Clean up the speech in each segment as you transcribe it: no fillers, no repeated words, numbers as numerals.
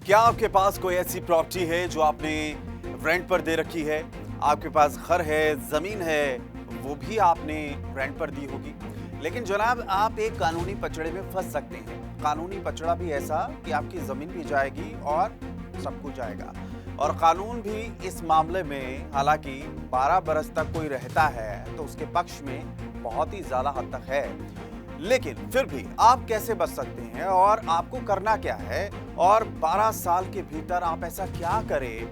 क्या आपके पास कोई ऐसी प्रॉपर्टी है जो आपने रेंट पर दे रखी है? आपके पास घर है, जमीन है, वो भी आपने रेंट पर दी होगी। लेकिन जनाब आप एक कानूनी पचड़े में फंस सकते हैं। कानूनी पचड़ा भी ऐसा कि आपकी जमीन भी जाएगी और सब कुछ जाएगा। और कानून भी इस मामले में हालांकि 12 बरस तक कोई रहता है तो उसके पक्ष में बहुत ही ज्यादा हद तक है। लेकिन फिर भी आप कैसे बच सकते हैं और आपको करना क्या है और 12 साल के भीतर आप ऐसा क्या करें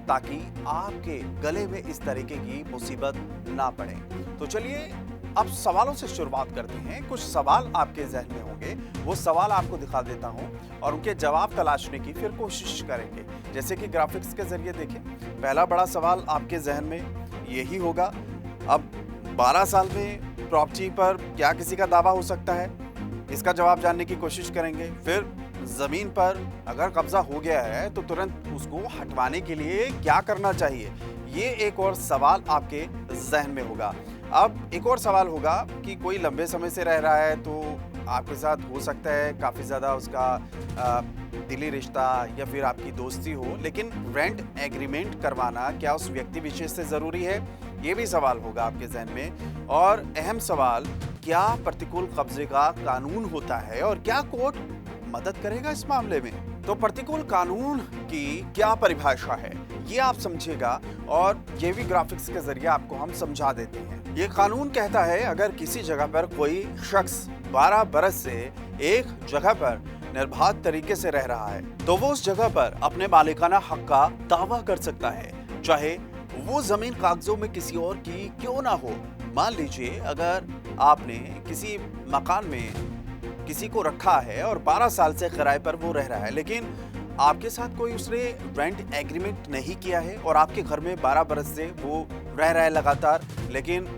ताकि आपके गले में इस तरीके की मुसीबत ना पड़े। तो चलिए अब सवालों से शुरुआत करते हैं। कुछ सवाल आपके जहन में होंगे, वो सवाल आपको दिखा देता हूं और उनके जवाब तलाशने की फिर कोशिश करेंगे। जैसे कि ग्राफिक्स के जरिए देखें, पहला बड़ा सवाल आपके जहन में यही होगा, अब 12 साल में प्रॉपर्टी पर क्या किसी का दावा हो सकता है? इसका जवाब जानने की कोशिश करेंगे। फिर जमीन पर अगर कब्जा हो गया है तो तुरंत उसको हटवाने के लिए क्या करना चाहिए, ये एक और सवाल आपके जहन में होगा। अब एक और सवाल होगा कि कोई लंबे समय से रह रहा है तो आपके साथ हो सकता है काफ़ी ज़्यादा उसका दिली रिश्ता या फिर आपकी दोस्ती हो, लेकिन रेंट एग्रीमेंट करवाना क्या उस व्यक्ति विशेष से ज़रूरी है? ये भी सवाल होगा आपके जहन में। और अहम सवाल, क्या प्रतिकूल कब्जे का कानून होता है और क्या कोर्ट मदद करेगा इस मामले में? तो प्रतिकूल कानून की क्या परिभाषा है ये आप समझिएगा और ये भी ग्राफिक्स के जरिए आपको हम समझा देते हैं। ये कानून कहता है अगर किसी जगह पर कोई शख्स 12 बरस से एक जगह पर निर्बाध तरीके से रह रहा है तो वो उस जगह पर अपने मालिकाना हक का दावा कर सकता है, चाहे वो जमीन कागजों में किसी और की क्यों ना हो। मान लीजिए अगर आपने किसी मकान में किसी को रखा है और 12 साल से किराए पर वो रह रहा है, लेकिन आपके साथ कोई उसने रेंट एग्रीमेंट नहीं किया है और आपके घर में 12 बरस से वो रह रहा है लगातार, लेकिन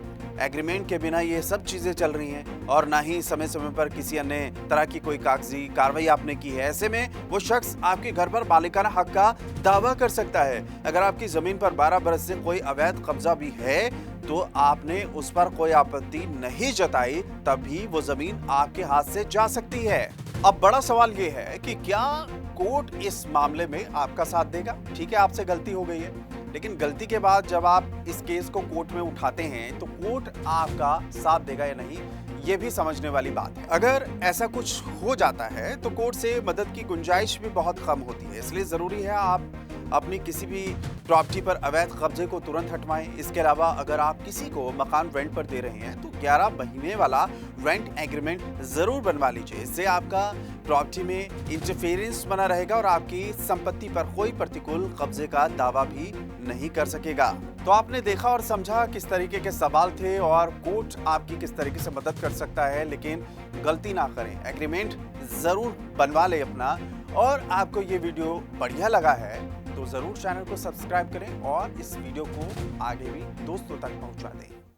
एग्रीमेंट के बिना ये सब चीज़ें चल रही हैं और ना ही समय समय पर किसी अन्य तरह की कोई कागजी कार्रवाई आपने की है। ऐसे में वो शख्स आपके घर पर मालिकाना हक का दावा कर सकता है। अगर आपकी ज़मीन पर 12 बरस से कोई अवैध कब्जा भी है तो आपने उस पर कोई आपत्ति नहीं जताई, तभी वो ज़मीन आपके हाथ से जा सकती है। अब बड़ा सवाल ये है कि क्या कोर्ट इस मामले में आपका साथ देगा? ठीक है, आपसे गलती हो गई है, लेकिन गलती के बाद जब आप इस केस को कोर्ट में उठाते हैं तो कोर्ट आपका साथ देगा या नहीं, ये भी समझने वाली बात है। अगर ऐसा कुछ हो जाता है तो कोर्ट से मदद की गुंजाइश भी बहुत कम होती है, इसलिए ज़रूरी है आप अपनी किसी भी प्रॉपर्टी पर अवैध कब्जे को तुरंत हटवाएं। इसके अलावा अगर आप किसी को मकान रेंट पर दे रहे हैं तो 11 महीने वाला रेंट एग्रीमेंट ज़रूर बनवा लीजिए। इससे आपका प्रॉपर्टी में इंटरफेरेंस बना रहेगा और आपकी संपत्ति पर कोई प्रतिकूल कब्जे का दावा भी नहीं कर सकेगा। तो आपने देखा और समझा किस तरीके के सवाल थे और कोर्ट आपकी किस तरीके से मदद कर सकता है, लेकिन गलती ना करें, एग्रीमेंट ज़रूर बनवा लें अपना। और आपको ये वीडियो बढ़िया लगा है तो ज़रूर चैनल को सब्सक्राइब करें और इस वीडियो को आगे भी दोस्तों तक पहुंचा दें।